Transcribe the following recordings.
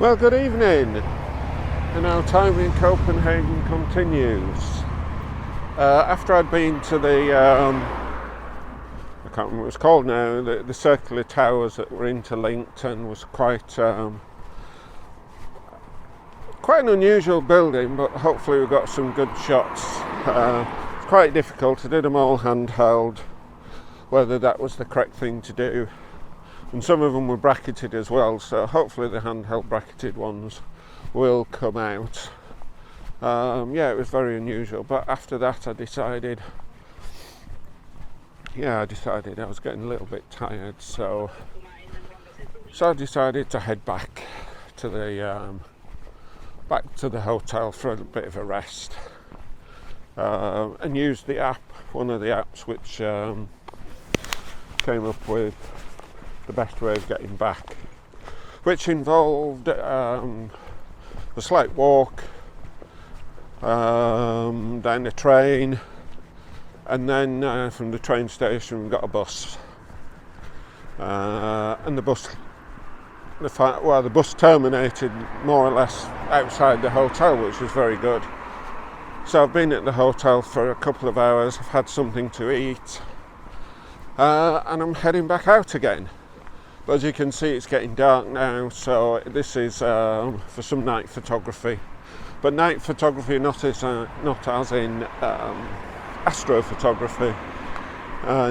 Well, good evening, and our time in Copenhagen continues. After I'd been to the, I can't remember what it's called now, the circular towers that were interlinked and was quite an unusual building, but hopefully we got some good shots. It's quite difficult. I did them all handheld, whether that was the correct thing to do. And some of them were bracketed as well, so hopefully the handheld bracketed ones will come out. It was very unusual, but after that I decided I was getting a little bit tired, so I decided to head back to the hotel for a bit of a rest, and use the app, one of the apps which came up with the best way of getting back, which involved a slight walk down the train, and then from the train station we got a bus, and the bus terminated more or less outside the hotel, which was very good. So I've been at the hotel for a couple of hours, I've had something to eat, and I'm heading back out again. But as you can see, it's getting dark now, so this is for some night photography. But night photography not as in astrophotography,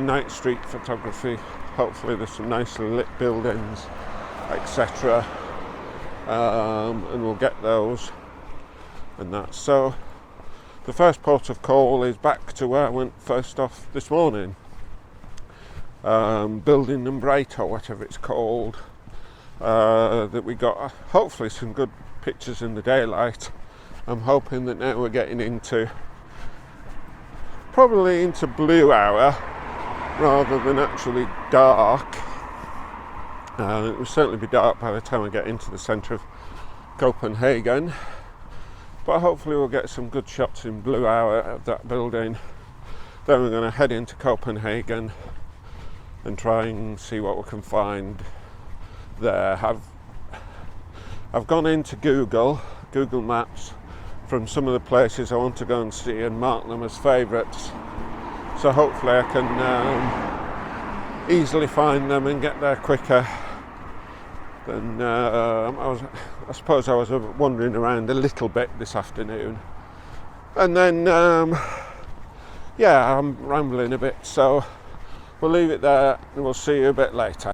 night street photography. Hopefully there's some nicely lit buildings, etc. And we'll get those and that. So the first port of call is back to where I went first off this morning. Building number 8 or whatever it's called, that we got hopefully some good pictures in the daylight. I'm hoping that now we're getting probably into blue hour rather than actually dark. It will certainly be dark by the time I get into the centre of Copenhagen, but hopefully we'll get some good shots in blue hour of that building. Then we're going to head into Copenhagen and try and see what we can find there. I've gone into Google Maps from some of the places I want to go and see and mark them as favourites. So hopefully I can easily find them and get there quicker than I suppose I was wandering around a little bit this afternoon. And then, I'm rambling a bit, so we'll leave it there and we'll see you a bit later.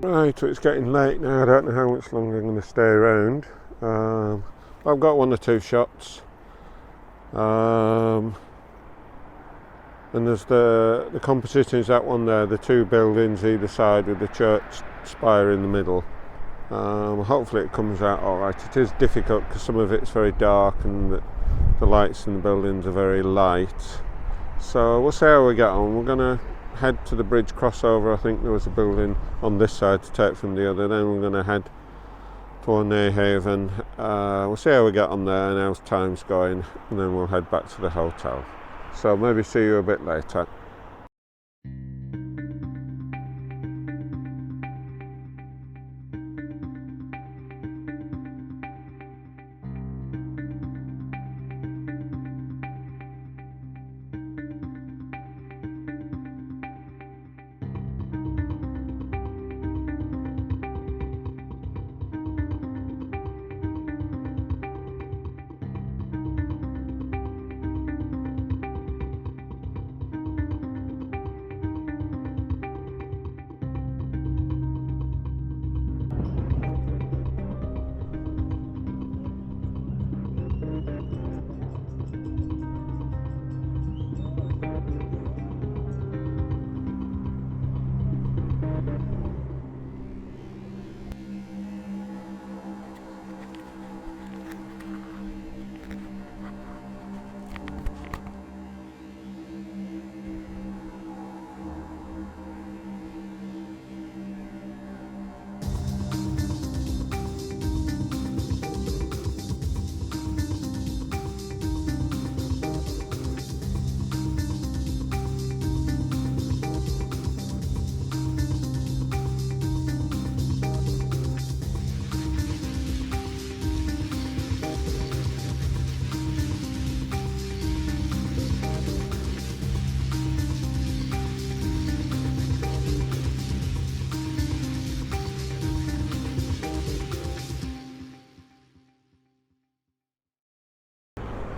Right, so it's getting late now. I don't know how much longer I'm going to stay around. I've got one or two shots, and there's the composition is that one there, the two buildings either side with the church spire in the middle. Hopefully it comes out alright. It is difficult because some of it's very dark and the lights in the buildings are very light. So we'll see how we get on. We're going to head to the bridge crossover. I think there was a building on this side to take from the other. Then we're going to head for Nyhavn. We'll see how we get on there and how time's going, and then we'll head back to the hotel. So maybe see you a bit later.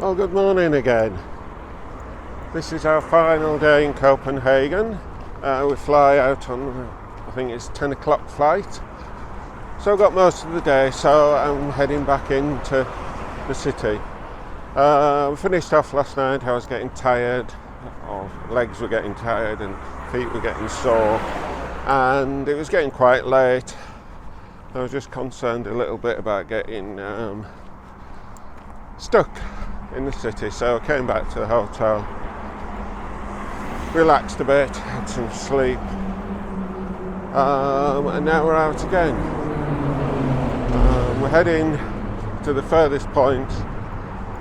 Well, good morning again. This is our final day in Copenhagen. We fly out on, I think it's 10 o'clock flight. So I've got most of the day, so I'm heading back into the city. We finished off last night. I was getting tired, or legs were getting tired and feet were getting sore, and it was getting quite late. I was just concerned a little bit about getting stuck in the city, so I came back to the hotel, relaxed a bit, had some sleep, and now we're out again. We're heading to the furthest point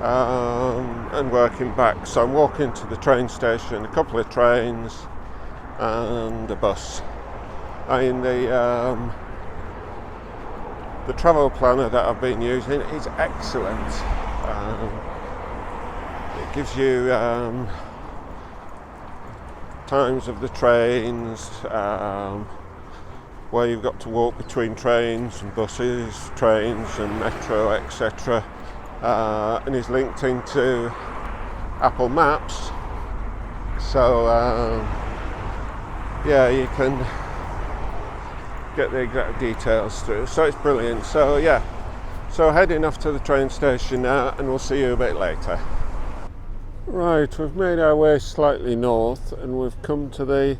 and working back, so I'm walking to the train station, a couple of trains and a bus. The travel planner that I've been using is excellent. It gives you times of the trains, where you've got to walk between trains and buses, trains and metro, etc. And is linked into Apple Maps. So yeah, you can get the exact details through. So it's brilliant. So yeah, so heading off to the train station now, and we'll see you a bit later. Right, we've made our way slightly north and we've come to the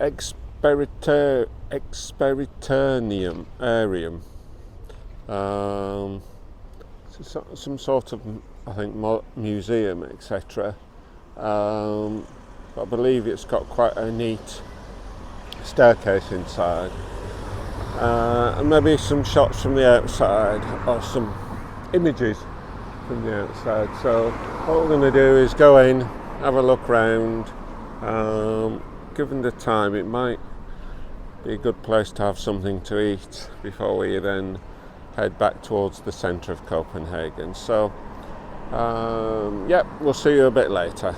Expenimentarium. Some sort of, I think, museum, etc. But I believe it's got quite a neat staircase inside. And maybe some shots from the outside, or some images from the outside. So what we're going to do is go in, have a look round. Given the time, it might be a good place to have something to eat before we then head back towards the centre of Copenhagen. So yeah, we'll see you a bit later.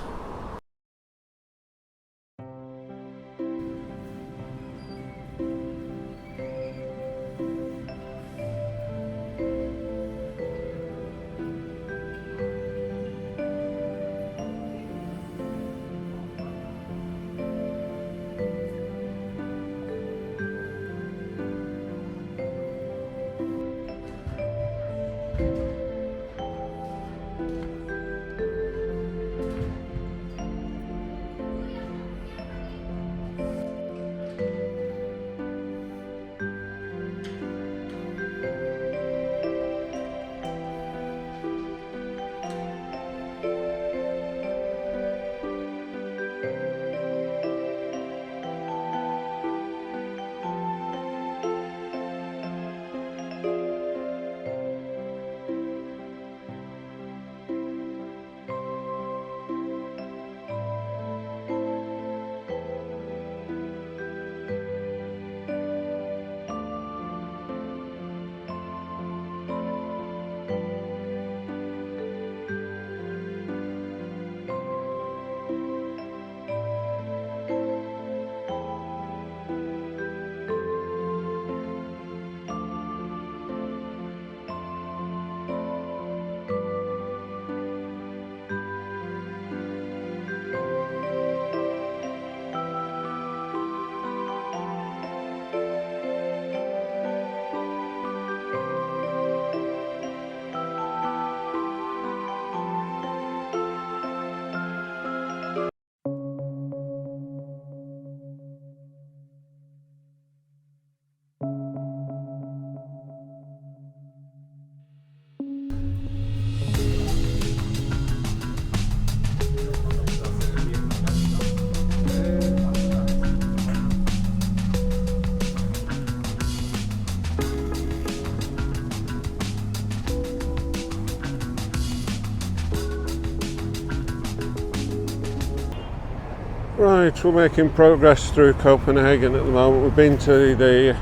Right, we're making progress through Copenhagen at the moment. We've been to the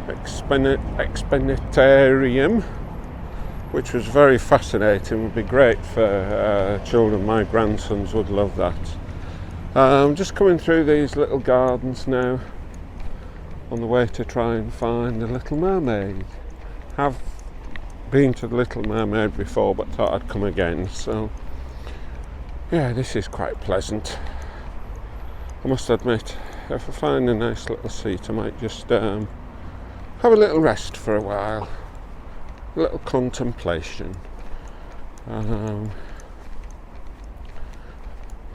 Expenimentarium, which was very fascinating. Would be great for children. My grandsons would love that. I'm just coming through these little gardens now on the way to try and find the Little Mermaid. Have been to the Little Mermaid before, but thought I'd come again. So yeah, this is quite pleasant. I must admit, if I find a nice little seat, I might just have a little rest for a while, a little contemplation. Yeah,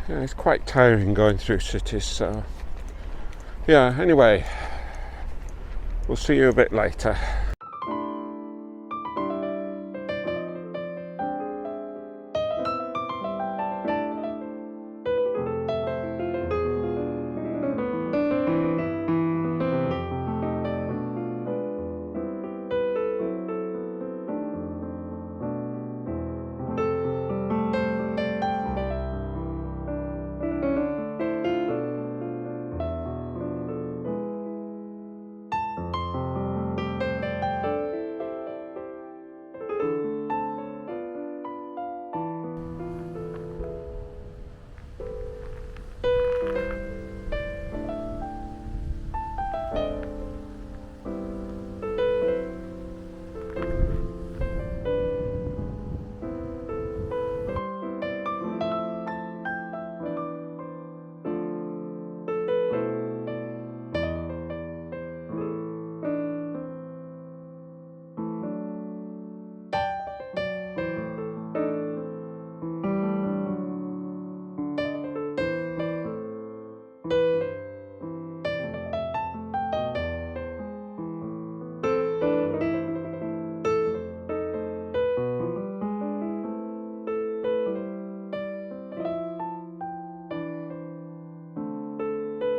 it's quite tiring going through cities, so yeah, anyway, we'll see you a bit later.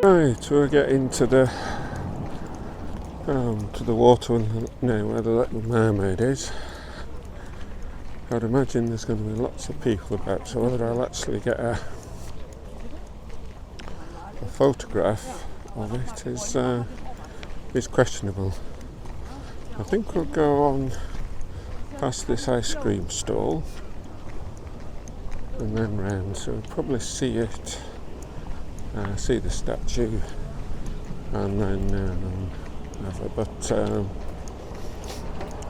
Right, we're getting to the water now where the Little Mermaid is. I'd imagine there's going to be lots of people about, so whether I'll actually get a photograph of it is questionable. I think we'll go on past this ice cream stall and then round, so we'll probably see it. See the statue and then have it. But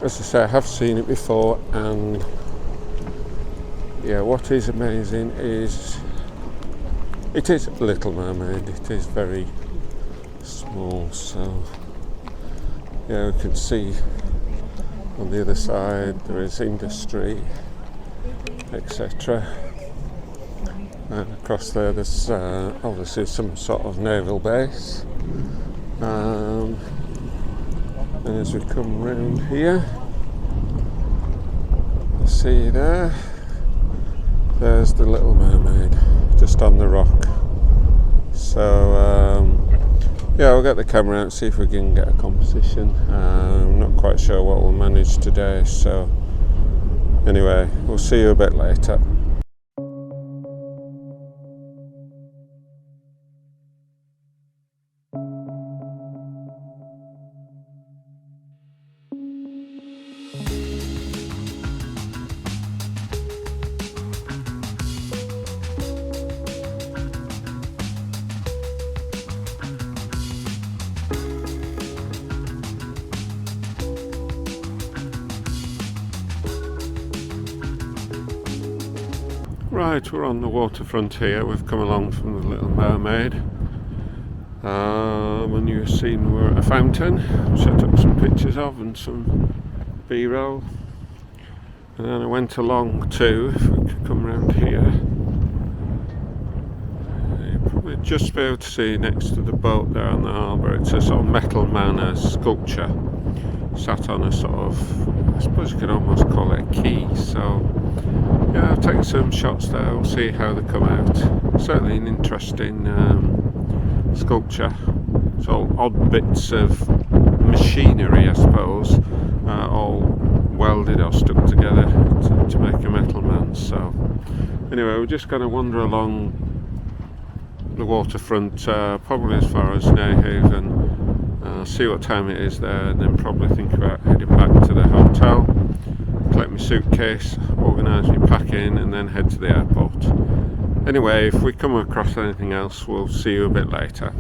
as I say, I have seen it before, and yeah, what is amazing is it is Little Mermaid. It is very small, so yeah, we can see on the other side there is industry, etc. And across there there's obviously some sort of naval base, and as we come round here, you see there's the Little Mermaid just on the rock. So yeah, we'll get the camera out and see if we can get a composition. I'm not quite sure what we'll manage today, so anyway, we'll see you a bit later. Right, we're on the waterfront here. We've come along from the Little Mermaid, and you've seen we're at a fountain, which I took some pictures of and some B-roll. And then I went along too, if we could come round here, you'll probably just be able to see next to the boat there on the harbour, it's a sort of metal man, a sculpture, sat on a sort of, I suppose you could almost call it a quay. So yeah, I've taken some shots there, we'll see how they come out. Certainly an interesting sculpture. It's all odd bits of machinery, I suppose, all welded or stuck together to make a metal man. So anyway, we're just going to wander along the waterfront, probably as far as Nyhavn. See what time it is there, and then probably think about heading back to the hotel, collect my suitcase, organise my packing, and then head to the airport. Anyway, if we come across anything else, we'll see you a bit later.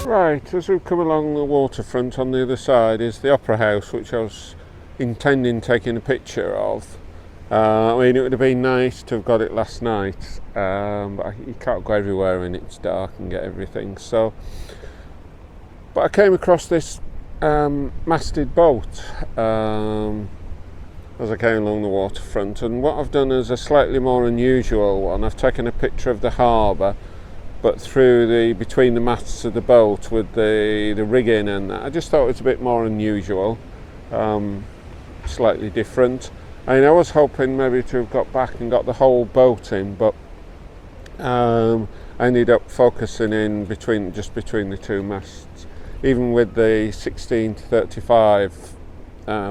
Right, as we've come along the waterfront, on the other side is the Opera House, which I was intending taking a picture of. I mean, it would have been nice to have got it last night, but you can't go everywhere when it's dark and get everything. But I came across this masted boat as I came along the waterfront, and what I've done is a slightly more unusual one. I've taken a picture of the harbour, but between the masts of the boat with the rigging, and I just thought it was a bit more unusual, slightly different. I mean, I was hoping maybe to have got back and got the whole boat in, but I ended up focusing in just between the two masts. Even with the 16 to 35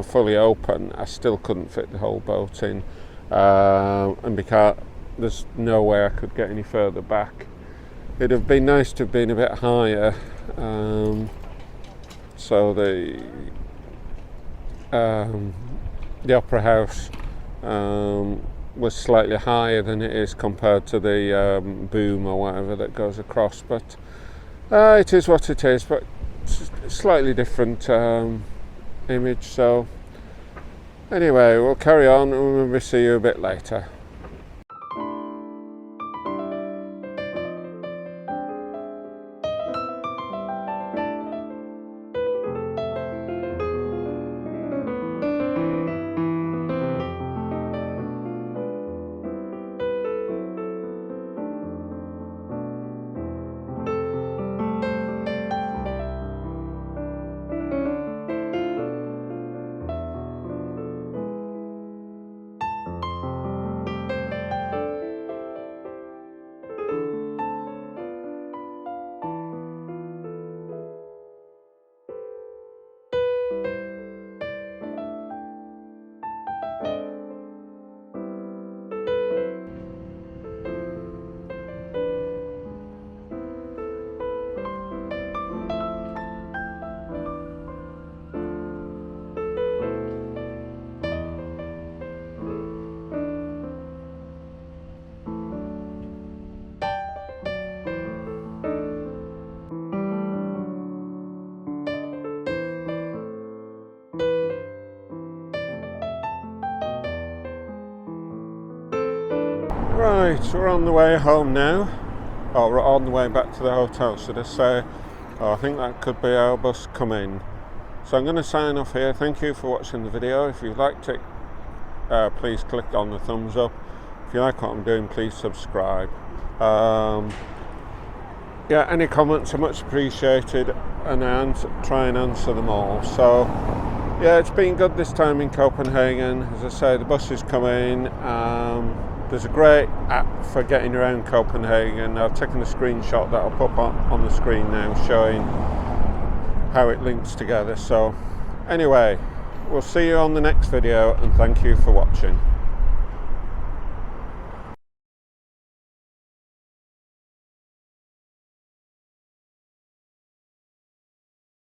fully open, I still couldn't fit the whole boat in, and because there's no way I could get any further back. It'd have been nice to have been a bit higher, so the Opera House was slightly higher than it is compared to the boom or whatever that goes across, but it is what it is, but it's a slightly different image. So anyway, we'll carry on and we'll maybe see you a bit later. Right, we're on the way home now, or we're on the way back to the hotel, should I say. I think that could be our bus coming. So I'm going to sign off here. Thank you for watching the video. If you liked it, please click on the thumbs up. If you like what I'm doing, please subscribe. Yeah, any comments are much appreciated, and I try and answer them all. So yeah, it's been good this time in Copenhagen. As I say, the bus is coming. There's a great app for getting around Copenhagen. I've taken a screenshot that I'll put on the screen now, showing how it links together. So anyway, we'll see you on the next video, and thank you for watching.